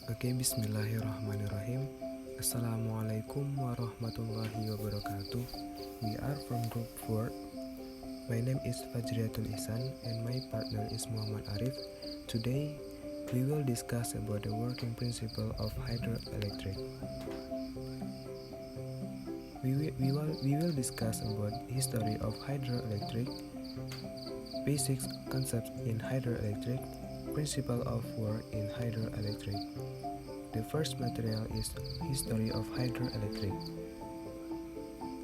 Oke, bismillahirrahmanirrahim. Assalamualaikum warahmatullahi wabarakatuh. We are from Group 4. My name is Fajriatul Ihsan and my partner is Muhammad Arif. Today, we will discuss about the working principle of hydroelectric. We will discuss about history of hydroelectric, basic concepts in hydroelectric, principle of work in hydroelectric. The first material is history of hydroelectric.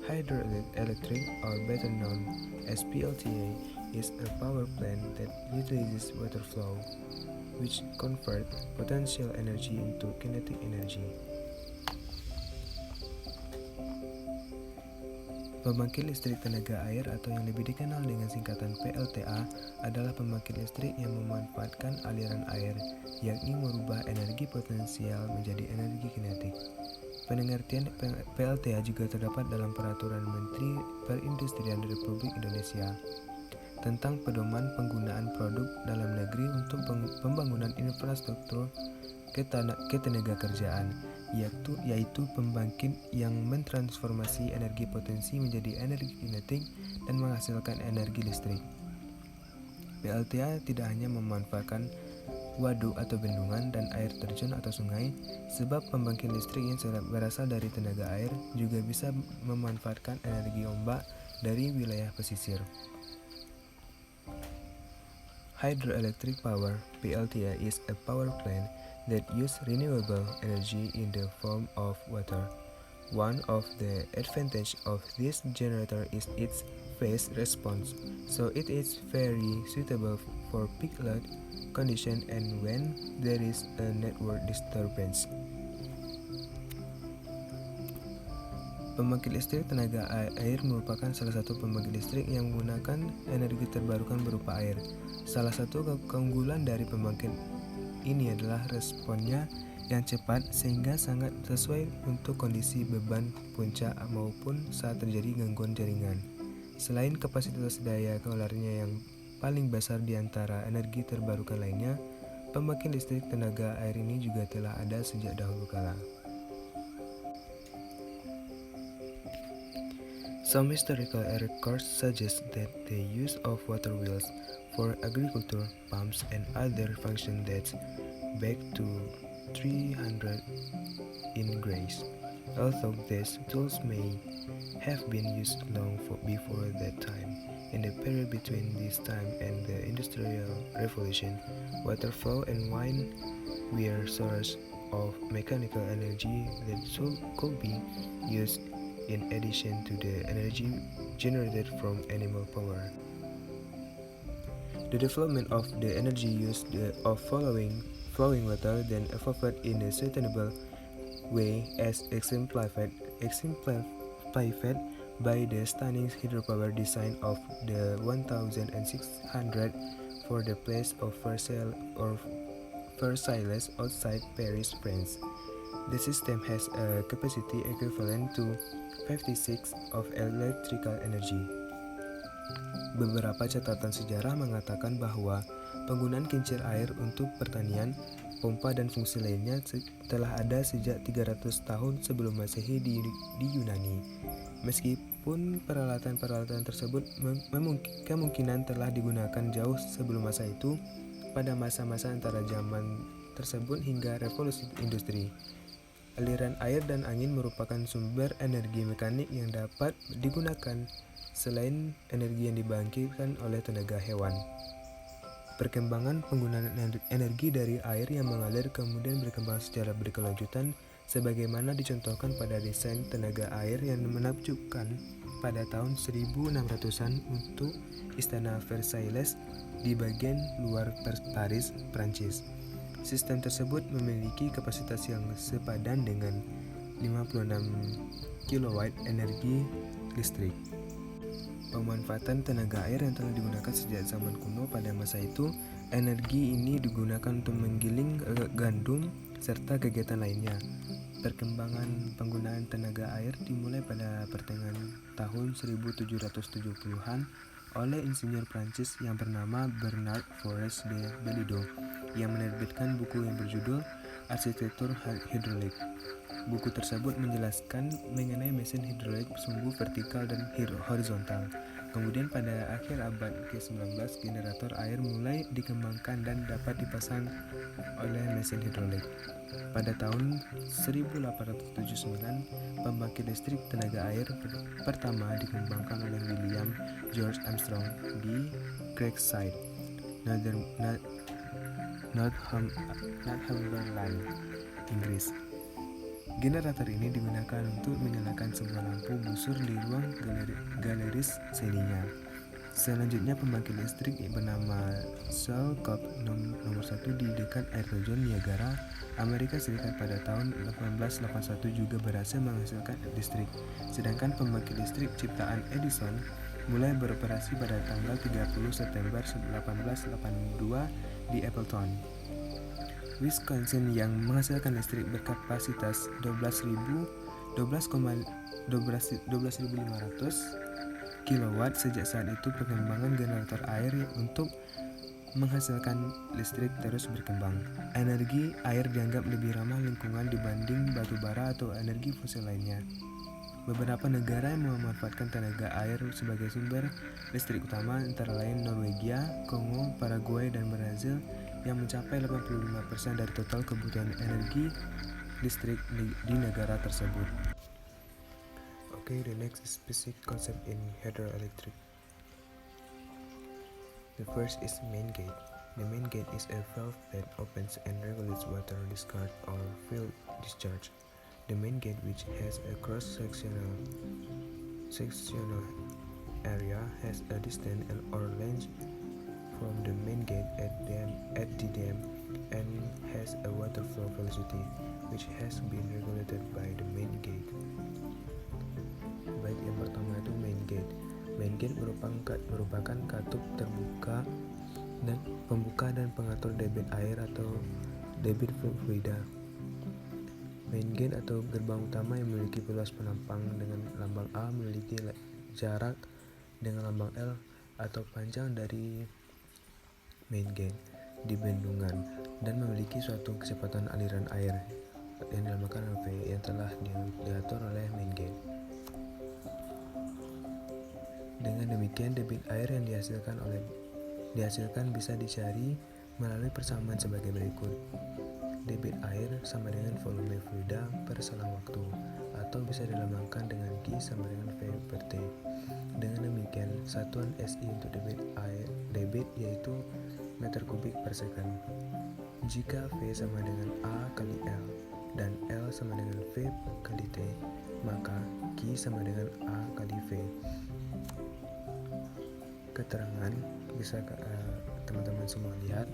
Hydroelectric, or better known as PLTA, is a power plant that utilizes water flow, which converts potential energy into kinetic energy. Pembangkit listrik tenaga air atau yang lebih dikenal dengan singkatan PLTA adalah pembangkit listrik yang memanfaatkan aliran air, yakni merubah energi potensial menjadi energi kinetik. Pengertian PLTA juga terdapat dalam Peraturan Menteri Perindustrian Republik Indonesia tentang pedoman penggunaan produk dalam negeri untuk pembangunan infrastruktur ketenagakerjaan, yaitu pembangkit yang mentransformasi energi potensi menjadi energi kinetik dan menghasilkan energi listrik. PLTA tidak hanya memanfaatkan waduk atau bendungan dan air terjun atau sungai, sebab pembangkit listrik yang berasal dari tenaga air juga bisa memanfaatkan energi ombak dari wilayah pesisir. Hydroelectric power, PLTA, is a power plant that use renewable energy in the form of water. One of the advantages of this generator is its phase response, so it is very suitable for peak load condition and when there is a network disturbance. Pembangkit listrik tenaga air merupakan salah satu pembangkit listrik yang menggunakan energi terbarukan berupa air. Salah satu keunggulan dari pembangkit ini adalah responnya yang cepat sehingga sangat sesuai untuk kondisi beban puncak maupun saat terjadi gangguan jaringan. Selain kapasitas daya keluarnya yang paling besar di antara energi terbarukan lainnya, pembangkit listrik tenaga air ini juga telah ada sejak dahulu kala. Some historical records suggest that the use of water wheels for agriculture, pumps, and other functions dates back to 300 in Greece, although these tools may have been used long before that time. In the period between this time and the Industrial Revolution, water flow and wind were sources of mechanical energy that could be used in addition to the energy generated from animal power. The development of the energy use of flowing water then evolved in a sustainable way as exemplified by the stunning hydropower design of the 1600 for the place of Versailles outside Paris, France. The system has a capacity equivalent to 56 of electrical energy. Beberapa catatan sejarah mengatakan bahwa penggunaan kincir air untuk pertanian, pompa dan fungsi lainnya telah ada sejak 300 tahun sebelum Masehi di Yunani. Meskipun peralatan-peralatan tersebut kemungkinan telah digunakan jauh sebelum masa itu, pada masa-masa antara zaman tersebut hingga revolusi industri, aliran air dan angin merupakan sumber energi mekanik yang dapat digunakan selain energi yang dibangkitkan oleh tenaga hewan. Perkembangan penggunaan energi dari air yang mengalir kemudian berkembang secara berkelanjutan sebagaimana dicontohkan pada desain tenaga air yang menakjubkan pada tahun 1600-an untuk Istana Versailles di bagian luar Paris, Prancis. Sistem tersebut memiliki kapasitas yang sepadan dengan 56 kW energi listrik. Pemanfaatan tenaga air yang telah digunakan sejak zaman kuno pada masa itu, energi ini digunakan untuk menggiling gandum serta kegiatan lainnya. Perkembangan penggunaan tenaga air dimulai pada pertengahan tahun 1770-an oleh insinyur Prancis yang bernama Bernard Forest de Balido yang menerbitkan buku yang berjudul arsitektur hidrolik. Buku tersebut menjelaskan mengenai mesin hidrolik sumbu vertikal dan horizontal. Kemudian pada akhir abad ke-19, generator air mulai dikembangkan dan dapat dipasang oleh mesin hidrolik. Pada tahun 1879, pembangkit listrik tenaga air pertama dikembangkan oleh William George Armstrong di Craigside, Northumberland, Inggris. Generator ini digunakan untuk menyalakan sebuah lampu busur di ruang galeris seninya. Selanjutnya pembangkit listrik bernama Shell nomor 1 di dekat air terjun Niagara, Amerika Serikat pada tahun 1881 juga berhasil menghasilkan listrik. Sedangkan pembangkit listrik ciptaan Edison mulai beroperasi pada tanggal 30 September 1882 di Appleton, Wisconsin yang menghasilkan listrik berkapasitas 12.500 kilowatt. Sejak saat itu perkembangan generator air untuk menghasilkan listrik terus berkembang. Energi air dianggap lebih ramah lingkungan dibanding batu bara atau energi fosil lainnya. Beberapa negara yang memanfaatkan tenaga air sebagai sumber listrik utama antara lain Norwegia, Kongo, Paraguay, dan Brazil yang mencapai 85% dari total kebutuhan energi listrik di negara tersebut. Okay, the next is basic concept in hydroelectric. The first is main gate. The main gate is a valve that opens and regulates water discharge or field discharge. The main gate, which has a cross-sectional area, has a distance or length from the main gate at the dam and has a water flow velocity which has been regulated by the main gate. Baik, yang pertama itu main gate. Main gate merupakan katup terbuka dan pembuka dan pengatur debit air atau debit fluida. Main gate atau gerbang utama yang memiliki luas penampang dengan lambang A memiliki jarak dengan lambang L atau panjang dari main gate di bendungan dan memiliki suatu kecepatan aliran air yang dinamakan V yang telah diatur oleh main gate. Dengan demikian, debit air yang dihasilkan bisa dicari melalui persamaan sebagai berikut. Debit air sama dengan volume fluida per selang waktu, atau bisa dilambangkan dengan Q sama dengan V per T. Dengan demikian, satuan SI untuk debit yaitu meter kubik per second. Jika V sama dengan A kali L dan L sama dengan V kali T, maka Q sama dengan A kali V. Keterangan bisa teman-teman semua lihat.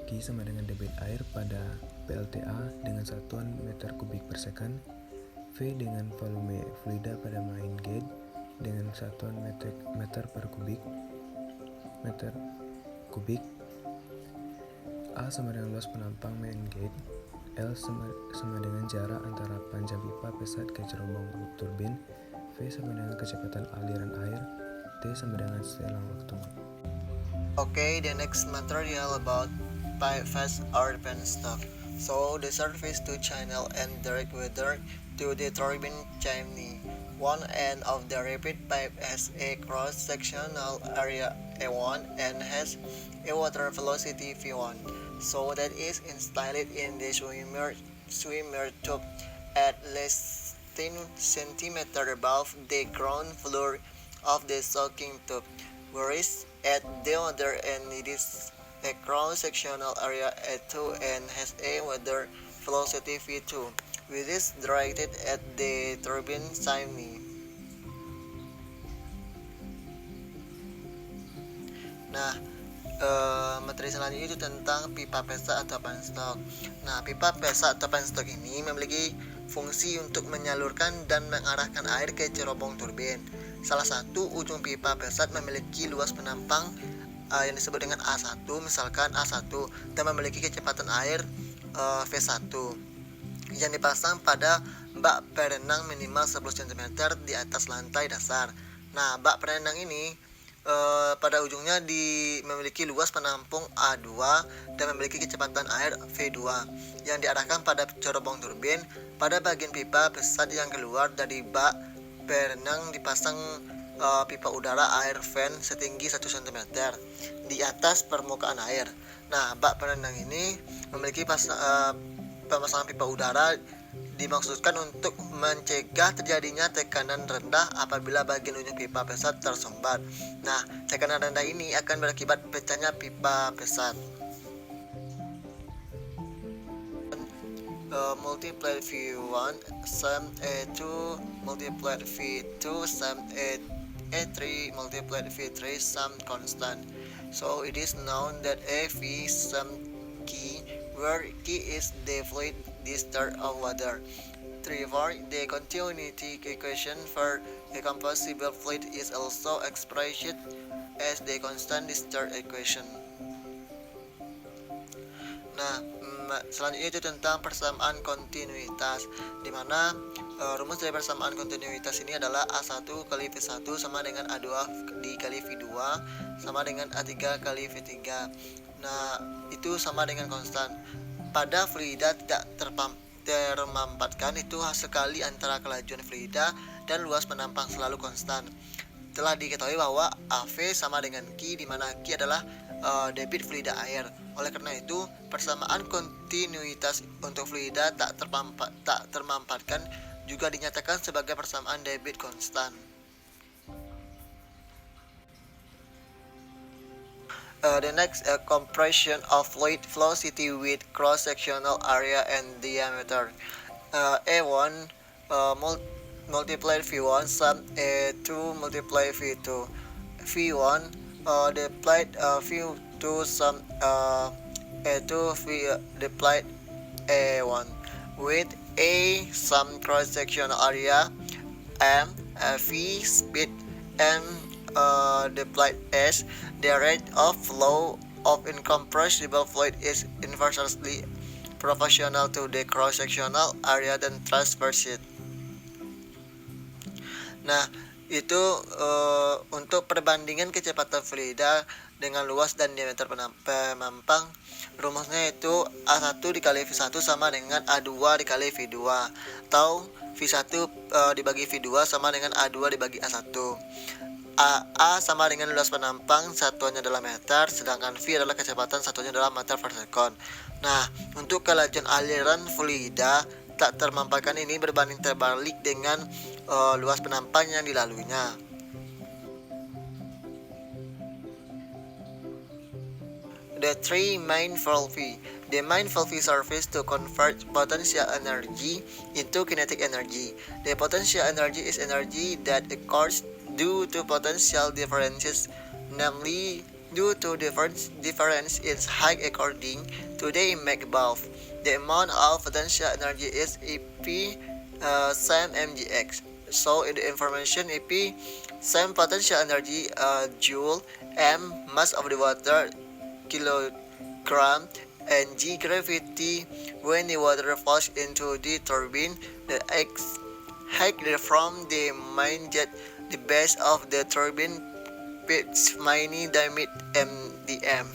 Q sama dengan debit air pada PLTA dengan satuan meter kubik per second, V dengan volume fluida pada main gate dengan satuan meter per meter kubik, A sama dengan luas penampang main gate, L sama dengan jarak antara panjang pipa pesat ke cerobong turbin, V sama dengan kecepatan aliran air, T sama dengan selang waktu. Okay, the next material about pipe fast or penstock. So the surface to channel and direct water to the turbine chimney. One end of the repeat pipe has a cross-sectional area A1 and has a water velocity V1. So that is installed in the swimmer tube at least 10 cm above the ground floor of the soaking tube, whereas at the other end it is a cross-sectional area A2 and has a water velocity V2, which is directed at the turbine chimney. Nah, materi selanjutnya itu tentang pipa pesat atau penstock. Nah, pipa pesat atau penstock ini memiliki fungsi untuk menyalurkan dan mengarahkan air ke cerobong turbin. Salah satu ujung pipa pesat memiliki luas penampang yang disebut dengan A1, misalkan A1, dan memiliki kecepatan air V1 yang dipasang pada bak perenang minimal 10 cm di atas lantai dasar. Nah, bak perenang ini pada ujungnya memiliki luas penampung A2 dan memiliki kecepatan air V2 yang diarahkan pada cerobong turbin. Pada bagian pipa pesat yang keluar dari bak penenang dipasang pipa udara air vent setinggi 1 cm di atas permukaan air. Nah, bak penenang ini memiliki pemasangan pipa udara dimaksudkan untuk mencegah terjadinya tekanan rendah apabila bagian ujung pipa pesat tersumbat. Nah, tekanan rendah ini akan berakibat pecahnya pipa pesat. Multiply V1 sum A2 multiply V2 sum A3 multiply V3 sum constant. So it is known that AV sum key, where key is the fluid discharge of water. 3. The continuity equation for a compressible fluid is also expressed as the constant discharge equation. Nah, selanjutnya itu tentang persamaan kontinuitas, di mana rumus dari persamaan kontinuitas ini adalah A1 kali V1 sama dengan A2 dikali V2 sama dengan A3 kali V3. Nah, itu sama dengan konstan. Pada fluida tidak termampatkan itu sekali antara kelajuan fluida dan luas penampang selalu konstan. Telah diketahui bahwa AV sama dengan Q, di mana Q adalah debit fluida air. Oleh karena itu, persamaan kontinuitas untuk fluida tak termampatkan juga dinyatakan sebagai persamaan debit konstan. The next, compression of fluid velocity with cross-sectional area and diameter. A1 multiply V1 sum A2 multiply V2. V1 divided V2 sum A2 divided A1 with A some cross-sectional area M, V speed, and divided S. The rate of flow of incompressible fluid is inversely proportional to the cross-sectional area dan transverse it. Nah, itu untuk perbandingan kecepatan fluida dengan luas dan diameter pemampang, rumusnya itu A1 dikali V1 sama dengan A2 dikali V2, atau V1 dibagi V2 sama dengan A2 dibagi A1. A sama dengan luas penampang, satuannya adalah meter, sedangkan V adalah kecepatan, satuannya adalah meter per second. Nah, untuk kelajuan aliran fluida tak termampakkan ini berbanding terbalik dengan luas penampang yang dilaluinya. The three main valve. The main valve service to convert potential energy into kinetic energy. The potential energy is energy that occurs due to potential differences, namely due to difference in height according to the impact valve. The amount of potential energy is EP same mgx. So in the information, EP same potential energy joule, m mass of the water kilogram, and g gravity when the water falls into the turbine. The x height from the main jet, the base of the turbine pitch mini diameter mdm.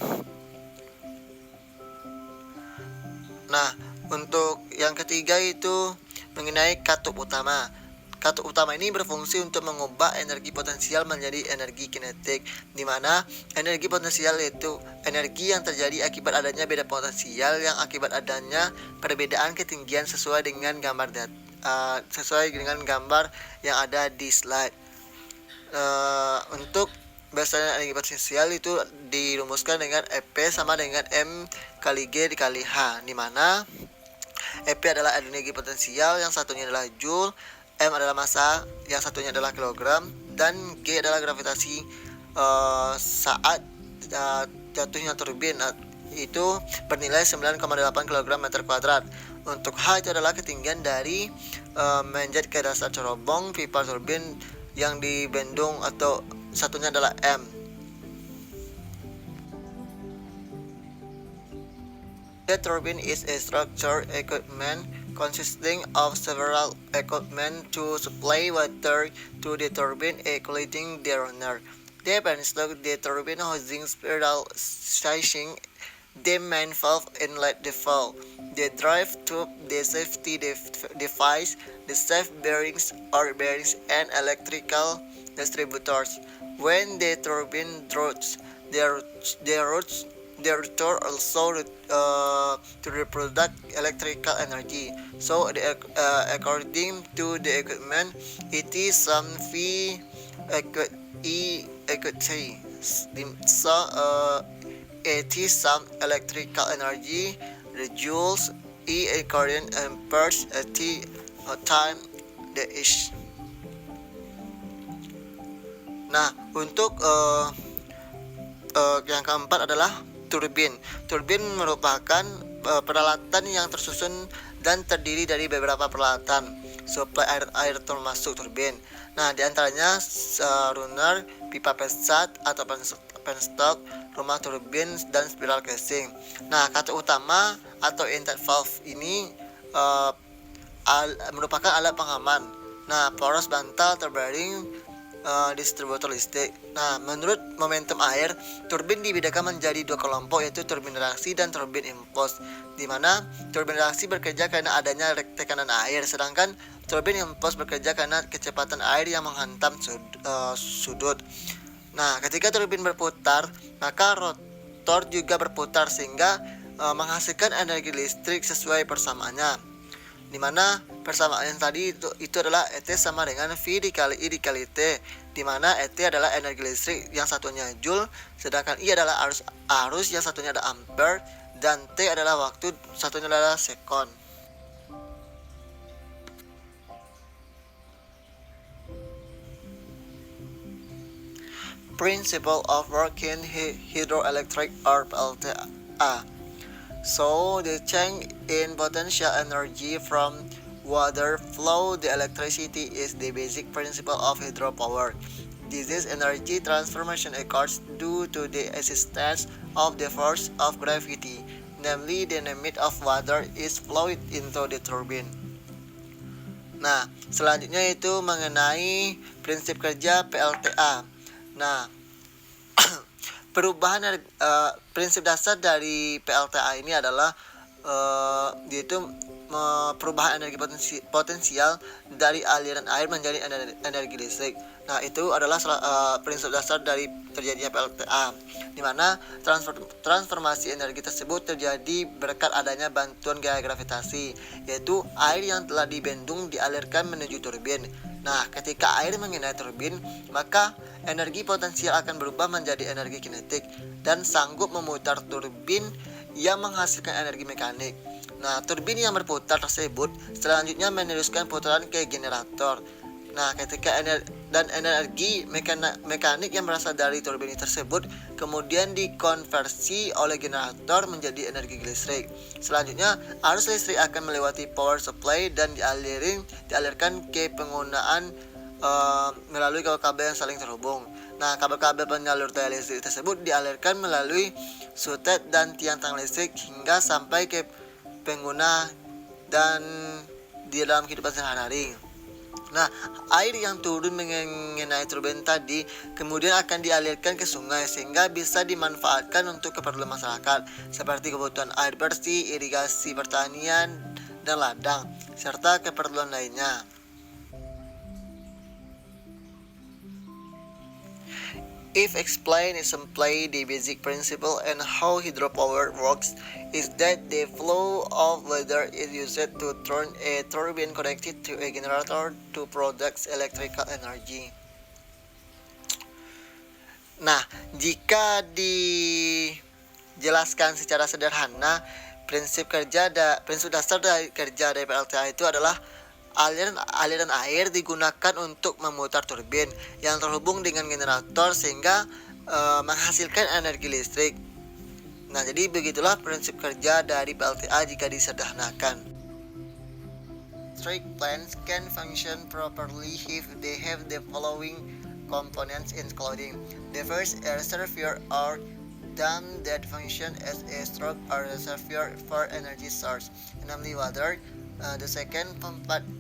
Nah, untuk yang ketiga itu mengenai katup utama. Katup utama ini berfungsi untuk mengubah energi potensial menjadi energi kinetik, di mana energi potensial itu energi yang terjadi akibat adanya beda potensial yang akibat adanya perbedaan ketinggian sesuai dengan gambar yang ada di slide. Untuk biasanya energi potensial itu dirumuskan dengan EP sama dengan M kali G dikali H, di mana EP adalah energi potensial, yang satunya adalah joule, M adalah massa, yang satunya adalah kilogram, dan G adalah gravitasi saat jatuhnya turbin, itu bernilai 9,8 kg meter kuadrat. Untuk H itu adalah ketinggian dari menjat ke dasar cerobong pipa turbin yang dibendung, atau satunya adalah M. The turbine is a structure equipment consisting of several equipment to supply water to the turbine, including the runner, The penstock, the turbine housing spiral stashing, the main valve inlet the valve, the drive tube, the safety device, the safe bearings or bearings and electrical distributors. When the turbine rotates, the rotor also to reproduce electrical energy. So, according to the equipment, it is some V equity. So, it is some electrical energy, the joules, E a current amperes, T time, the is. Nah, untuk yang keempat adalah turbin. Turbin merupakan peralatan yang tersusun dan terdiri dari beberapa peralatan suplai air termasuk turbin. Nah, diantaranya runner, pipa pesat atau penstock, rumah turbin, dan spiral casing. Nah, kata utama atau intake valve ini merupakan alat pengaman. Nah, poros bantal terbearing distributor listrik. Nah, menurut momentum air, turbin dibedakan menjadi dua kelompok, yaitu turbin reaksi dan turbin impuls, di mana turbin reaksi bekerja karena adanya tekanan air, sedangkan turbin impuls bekerja karena kecepatan air yang menghantam sudut. Nah, ketika turbin berputar, maka rotor juga berputar sehingga menghasilkan energi listrik sesuai persamaannya, di mana persamaan yang tadi itu adalah ET sama dengan V dikali I dikali T, di mana ET adalah energi listrik, yang satunya Joule, sedangkan I adalah arus yang satunya ada ampere, dan T adalah waktu, satunya adalah sekon. Principle of working hydroelectric or PLTA. So, the change in potential energy from water flow the electricity is the basic principle of hydropower. This is energy transformation occurs due to the existence of the force of gravity, namely the amount of water is flowed into the turbine. Nah, selanjutnya itu mengenai prinsip kerja PLTA. Nah, prinsip dasar dari PLTA ini adalah yaitu perubahan energi potensial dari aliran air menjadi energi listrik. Nah, itu adalah prinsip dasar dari terjadinya PLTA, di mana transformasi energi tersebut terjadi berkat adanya bantuan gaya gravitasi, yaitu air yang telah dibendung dialirkan menuju turbin. Nah, ketika air mengenai turbin, maka energi potensial akan berubah menjadi energi kinetik dan sanggup memutar turbin yang menghasilkan energi mekanik. Nah, turbin yang berputar tersebut selanjutnya meneruskan putaran ke generator. Nah, ketika energi mekanik yang berasal dari turbin tersebut kemudian dikonversi oleh generator menjadi energi listrik. Selanjutnya, arus listrik akan melewati power supply dan dialirkan ke penggunaan melalui kabel yang saling terhubung. Nah, kabel-kabel penyalur daya listrik tersebut dialirkan melalui sutet dan tiang-tiang listrik hingga sampai ke pengguna dan di dalam kehidupan sehari-hari. Nah, air yang turun mengenai turbin tadi kemudian akan dialirkan ke sungai sehingga bisa dimanfaatkan untuk keperluan masyarakat seperti kebutuhan air bersih, irigasi pertanian dan ladang, serta keperluan lainnya. If explained simply, the basic principle and how hydropower works is that the flow of water is used to turn a turbine connected to a generator to produce electrical energy. Nah, jika dijelaskan secara sederhana, prinsip dasar dari kerja dari PLTA itu adalah aliran air digunakan untuk memutar turbin yang terhubung dengan generator sehingga menghasilkan energi listrik. Nah, jadi begitulah prinsip kerja dari PLTA jika disederhanakan. Electric plants can function properly if they have the following components including: the first, a reservoir or dam that function as a storage or reservoir for energy source, namely water. The second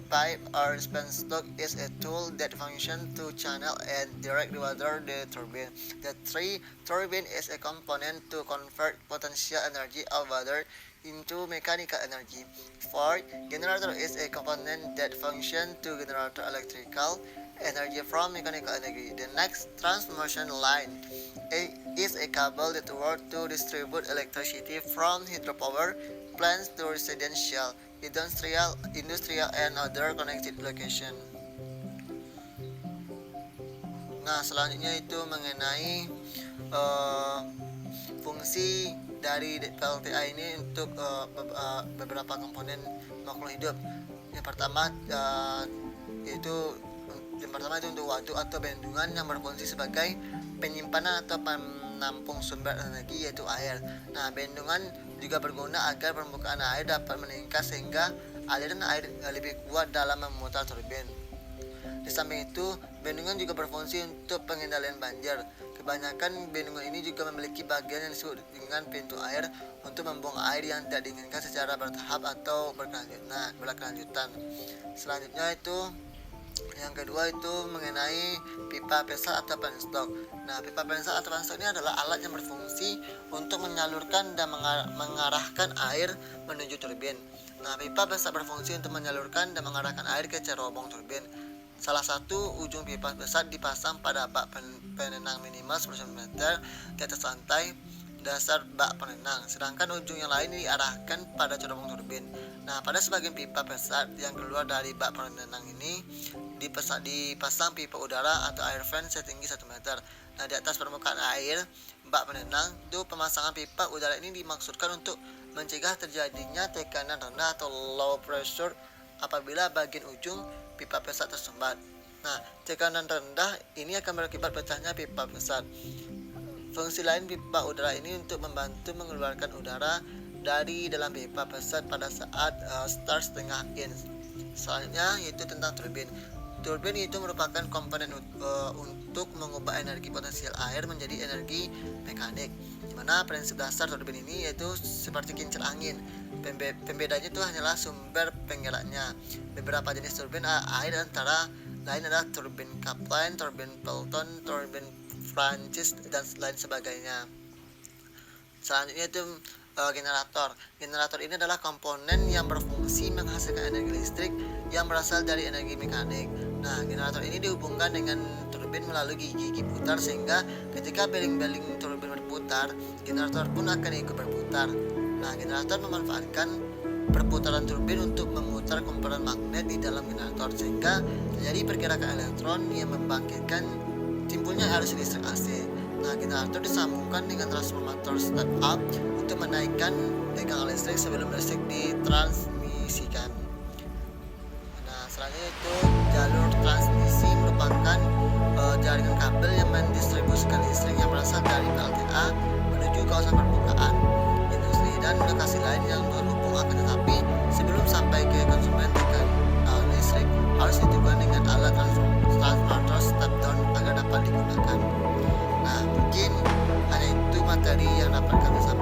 pipe or penstock is a tool that functions to channel and direct water the turbine. The three turbine is a component to convert potential energy of water into mechanical energy. Fourth, generator is a component that functions to generate electrical energy from mechanical energy. The next transmission line is a cable that works to distribute electricity from hydropower plants to residential, industrial and other connected location. Nah, selanjutnya itu mengenai fungsi dari PLTA ini untuk beberapa komponen makhluk hidup. Yang pertama itu untuk waduk atau bendungan yang berfungsi sebagai penyimpanan atau penampung sumber energi yaitu air. Nah, bendungan juga berguna agar permukaan air dapat meningkat sehingga aliran air lebih kuat dalam memutar turbin. Di samping itu, bendungan juga berfungsi untuk pengendalian banjir. Kebanyakan bendungan ini juga memiliki bagian yang disebut dengan pintu air untuk membuang air yang tidak diinginkan secara bertahap atau berkelanjutan. Selanjutnya itu yang kedua itu mengenai pipa pesat atau penstock. Nah, pipa pesat atau penstock ini adalah alat yang berfungsi untuk menyalurkan dan mengarahkan air menuju turbin. Nah, pipa pesat berfungsi untuk menyalurkan dan mengarahkan air ke cerobong turbin. Salah satu ujung pipa pesat dipasang pada bak penenang minimal 10 cm di atas lantai dasar bak penenang, sedangkan ujung yang lain diarahkan pada cerobong turbin. Nah, pada sebagian pipa pesat yang keluar dari bak penenang ini dipasang pipa udara atau air vent setinggi 1 meter. Nah, di atas permukaan air bak penenang itu pemasangan pipa udara ini dimaksudkan untuk mencegah terjadinya tekanan rendah atau low pressure apabila bagian ujung pipa pesat tersumbat. Nah, tekanan rendah ini akan berakibat pecahnya pipa pesat. Fungsi lain pipa udara ini untuk membantu mengeluarkan udara dari dalam pipa pesat pada saat start setengah inch. Selanjutnya yaitu tentang turbin. Turbin itu merupakan komponen untuk mengubah energi potensial air menjadi energi mekanik. Di mana prinsip dasar turbin ini yaitu seperti kincir angin. Pembedanya itu hanyalah sumber penggeraknya. Beberapa jenis turbin air antara lain adalah turbin Kaplan, turbin Pelton, turbin Francis dan lain sebagainya. Selanjutnya itu generator. Generator ini adalah komponen yang berfungsi menghasilkan energi listrik yang berasal dari energi mekanik. Nah, generator ini dihubungkan dengan turbin melalui gigi-gigi putar sehingga ketika beling-beling turbin berputar, generator pun akan ikut berputar. Nah, generator memanfaatkan perputaran turbin untuk memutar komponen magnet di dalam generator sehingga terjadi pergerakan elektron yang membangkitkan timbulnya arus listrik AC. Nah, generator disambungkan dengan transformator step up untuk menaikkan tegangan listrik sebelum listrik ditransmisikan. Nah, selanjutnya itu jalur transmisi merupakan jaringan kabel yang mendistribusikan listrik yang berasal dari PLTA menuju kawasan permukaan, industri dan lokasi lain yang terhubung. Akan tetapi sebelum sampai ke konsumen, tegangan listrik harus ditentukan dengan alat transformator step down agar dapat digunakan. Nah, mungkin hanya itu materi yang dapat kami sampaikan.